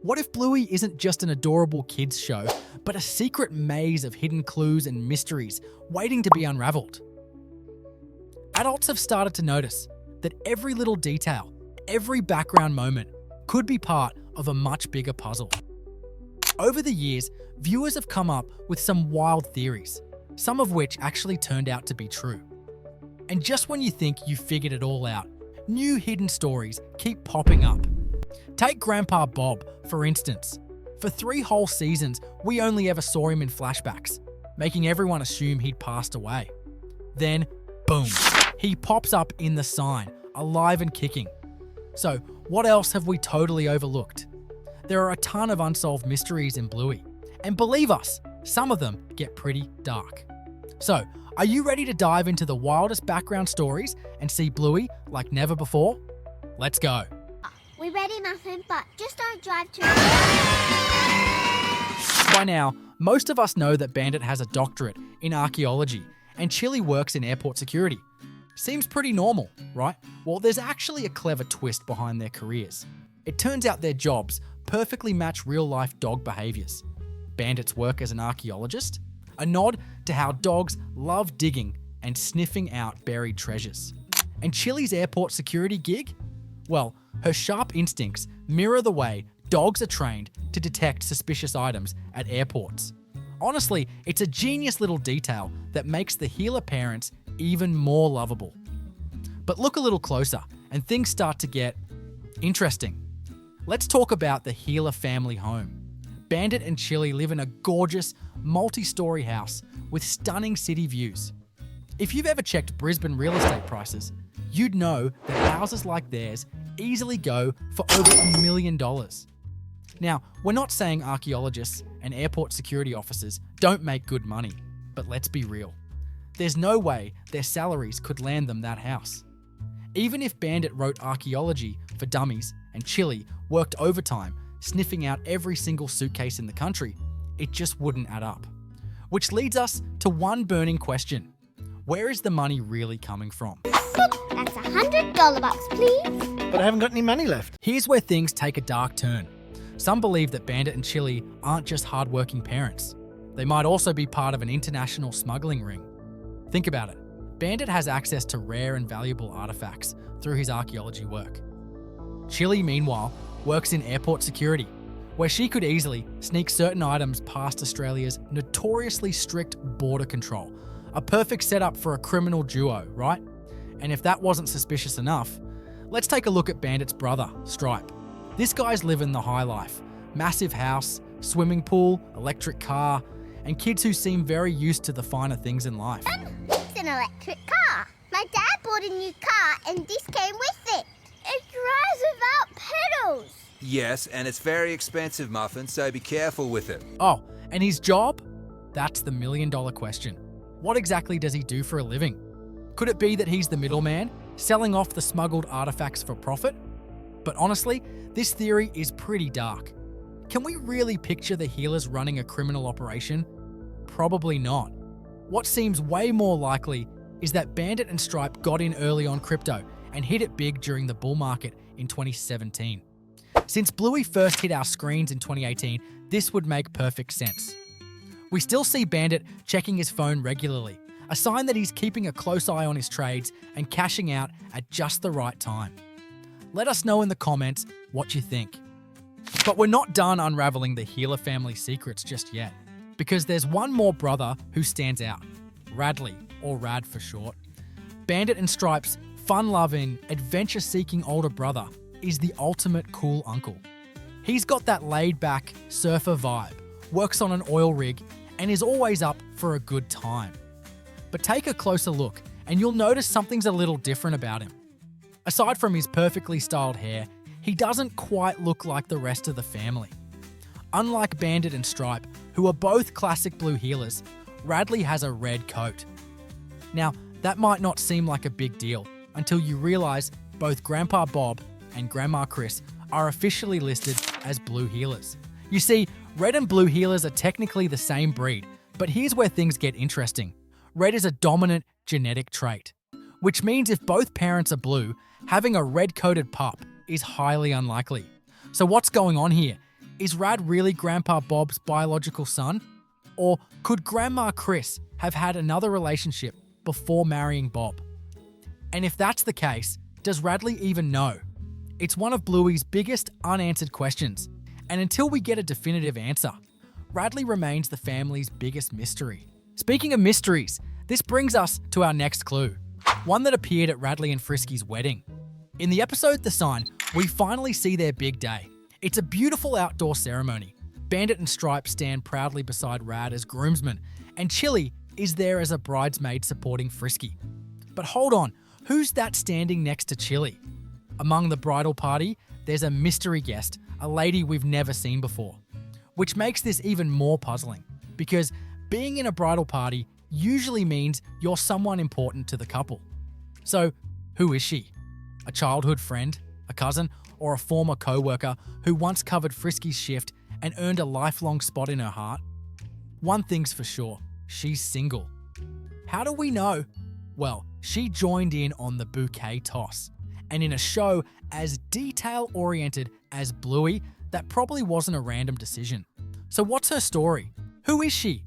What if Bluey isn't just an adorable kids show, but a secret maze of hidden clues and mysteries waiting to be unraveled? Adults have started to notice that every little detail, every background moment could be part of a much bigger puzzle. Over the years, viewers have come up with some wild theories, some of which actually turned out to be true. And just when you think you've figured it all out, new hidden stories keep popping up. Take Grandpa Bob, for instance. For 3 whole seasons, we only ever saw him in flashbacks, making everyone assume he'd passed away. Then, boom, he pops up in the sign, alive and kicking. So, what else have we totally overlooked? There are a ton of unsolved mysteries in Bluey, and believe us, some of them get pretty dark. So, are you ready to dive into the wildest background stories and see Bluey like never before? Let's go. We're ready, Muffin, but just don't drive too By now, most of us know that Bandit has a doctorate in archaeology and Chili works in airport security. Seems pretty normal, right? Well, there's actually a clever twist behind their careers. It turns out their jobs perfectly match real-life dog behaviours. Bandit's work as an archaeologist, a nod to how dogs love digging and sniffing out buried treasures. And Chili's airport security gig? Well, her sharp instincts mirror the way dogs are trained to detect suspicious items at airports. Honestly, it's a genius little detail that makes the healer parents even more lovable. But look a little closer and things start to get interesting. Let's talk about the healer family home. Bandit and Chili live in a gorgeous, multi-story house with stunning city views. If you've ever checked Brisbane real estate prices, you'd know that houses like theirs easily go for over $1 million. Now, we're not saying archaeologists and airport security officers don't make good money, but let's be real. There's no way their salaries could land them that house. Even if Bandit wrote archaeology for dummies and Chili worked overtime sniffing out every single suitcase in the country, it just wouldn't add up. Which leads us to one burning question. Where is the money really coming from? That's $100 please. But I haven't got any money left. Here's where things take a dark turn. Some believe that Bandit and Chili aren't just hardworking parents. They might also be part of an international smuggling ring. Think about it. Bandit has access to rare and valuable artifacts through his archaeology work. Chili, meanwhile, works in airport security, where she could easily sneak certain items past Australia's notoriously strict border control. A perfect setup for a criminal duo, right? And if that wasn't suspicious enough, let's take a look at Bandit's brother, Stripe. This guy's living the high life. Massive house, swimming pool, electric car, and kids who seem very used to the finer things in life. It's an electric car. My dad bought a new car and this came with it. It drives without pedals. Yes, and it's very expensive, Muffin, so be careful with it. Oh, and his job? That's the $1 million question. What exactly does he do for a living? Could it be that he's the middleman, selling off the smuggled artifacts for profit? But honestly, this theory is pretty dark. Can we really picture the healers running a criminal operation? Probably not. What seems way more likely is that Bandit and Stripe got in early on crypto and hit it big during the bull market in 2017. Since Bluey first hit our screens in 2018, this would make perfect sense. We still see Bandit checking his phone regularly, a sign that he's keeping a close eye on his trades and cashing out at just the right time. Let us know in the comments what you think. But we're not done unraveling the healer family secrets just yet, because there's one more brother who stands out, Radley, or Rad for short. Bandit and Stripe's fun-loving, adventure-seeking older brother is the ultimate cool uncle. He's got that laid-back surfer vibe, works on an oil rig, and is always up for a good time. But take a closer look, and you'll notice something's a little different about him. Aside from his perfectly styled hair, he doesn't quite look like the rest of the family. Unlike Bandit and Stripe, who are both classic blue healers, Radley has a red coat. Now, that might not seem like a big deal until you realise both Grandpa Bob and Grandma Chris are officially listed as blue healers. You see, red and blue healers are technically the same breed, but here's where things get interesting. Red is a dominant genetic trait, which means if both parents are blue, having a red-coated pup is highly unlikely. So what's going on here? Is Rad really Grandpa Bob's biological son? Or could Grandma Chris have had another relationship before marrying Bob? And if that's the case, does Radley even know? It's one of Bluey's biggest unanswered questions, and until we get a definitive answer, Radley remains the family's biggest mystery. Speaking of mysteries, this brings us to our next clue, one that appeared at Radley and Frisky's wedding. In the episode The Sign, we finally see their big day. It's a beautiful outdoor ceremony. Bandit and Stripe stand proudly beside Rad as groomsmen, and Chili is there as a bridesmaid supporting Frisky. But hold on, who's that standing next to Chili? Among the bridal party, there's a mystery guest, a lady we've never seen before. Which makes this even more puzzling, because being in a bridal party usually means you're someone important to the couple. So, who is she? A childhood friend, a cousin, or a former co-worker who once covered Frisky's shift and earned a lifelong spot in her heart? One thing's for sure, she's single. How do we know? Well, she joined in on the bouquet toss. And in a show as detail-oriented as Bluey, that probably wasn't a random decision. So what's her story? Who is she?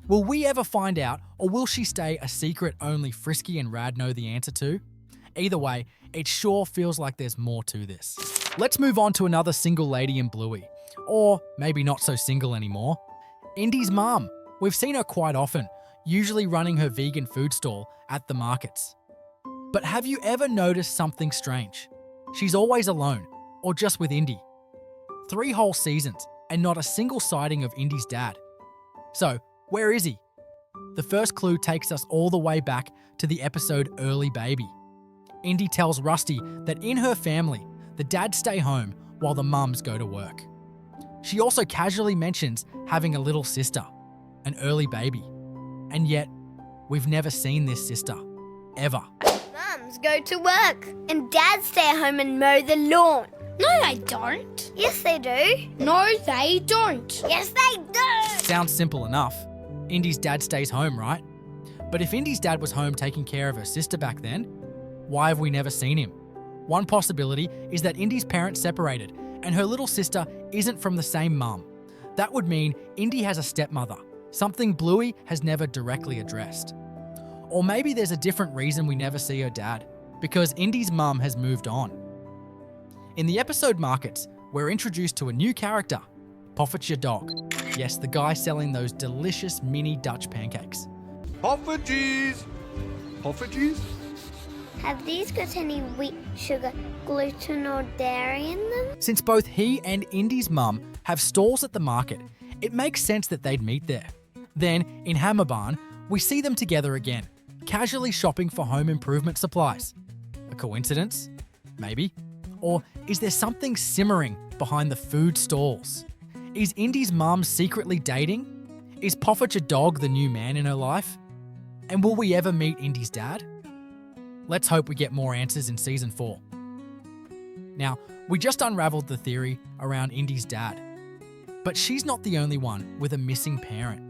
Will we ever find out, or will she stay a secret only Frisky and Rad know the answer to? Either way, it sure feels like there's more to this. Let's move on to another single lady in Bluey. Or maybe not so single anymore. Indy's mum. We've seen her quite often, usually running her vegan food stall at the markets. But have you ever noticed something strange? She's always alone, or just with Indy. 3 whole seasons, and not a single sighting of Indy's dad. So, where is he? The first clue takes us all the way back to the episode Early Baby. Indy tells Rusty that in her family, the dads stay home while the mums go to work. She also casually mentions having a little sister, an early baby. And yet, we've never seen this sister, ever. Mums go to work and dads stay at home and mow the lawn. No, they don't. Yes, they do. No, they don't. Yes, they do. Sounds simple enough. Indy's dad stays home, right? But if Indy's dad was home taking care of her sister back then, why have we never seen him? One possibility is that Indy's parents separated and her little sister isn't from the same mum. That would mean Indy has a stepmother, something Bluey has never directly addressed. Or maybe there's a different reason we never see her dad, because Indy's mum has moved on. In the episode Markets, we're introduced to a new character, Poffertje Dog. Yes, the guy selling those delicious mini Dutch pancakes. Poffertjes! Poffertjes? Have these got any wheat, sugar, gluten or dairy in them? Since both he and Indy's mum have stalls at the market, it makes sense that they'd meet there. Then, in Hammerbarn, we see them together again, casually shopping for home improvement supplies. A coincidence? Maybe. Or is there something simmering behind the food stalls? Is Indy's mum secretly dating? Is Poffertje Dog the new man in her life? And will we ever meet Indy's dad? Let's hope we get more answers in Season 4. Now, we just unraveled the theory around Indy's dad. But she's not the only one with a missing parent.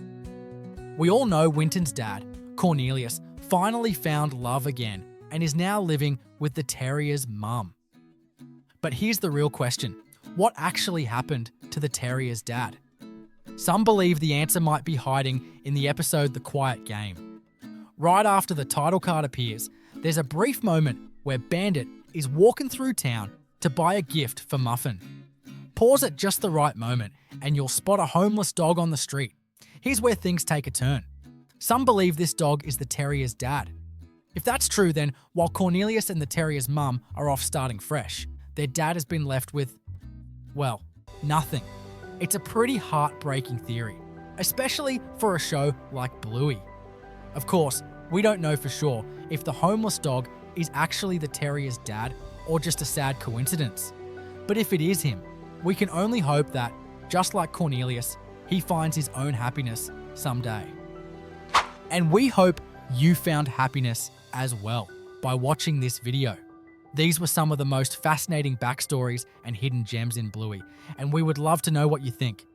We all know Winton's dad, Cornelius, finally found love again and is now living with the terrier's mum. But here's the real question. What actually happened to the terrier's dad? Some believe the answer might be hiding in the episode The Quiet Game. Right after the title card appears, there's a brief moment where Bandit is walking through town to buy a gift for Muffin. Pause at just the right moment and you'll spot a homeless dog on the street. Here's where things take a turn. Some believe this dog is the terrier's dad. If that's true, then while Cornelius and the terrier's mum are off starting fresh, their dad has been left with, well, nothing. It's a pretty heartbreaking theory, especially for a show like Bluey. Of course, we don't know for sure if the homeless dog is actually the terrier's dad or just a sad coincidence. But if it is him, we can only hope that, just like Cornelius, he finds his own happiness someday. And we hope you found happiness as well by watching this video. These were some of the most fascinating backstories and hidden gems in Bluey, and we would love to know what you think.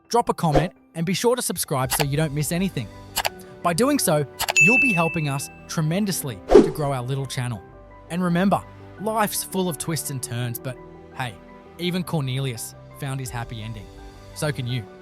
Drop a comment and be sure to subscribe so you don't miss anything. By doing so, you'll be helping us tremendously to grow our little channel. And remember, life's full of twists and turns, but hey, even Cornelius found his happy ending. So can you.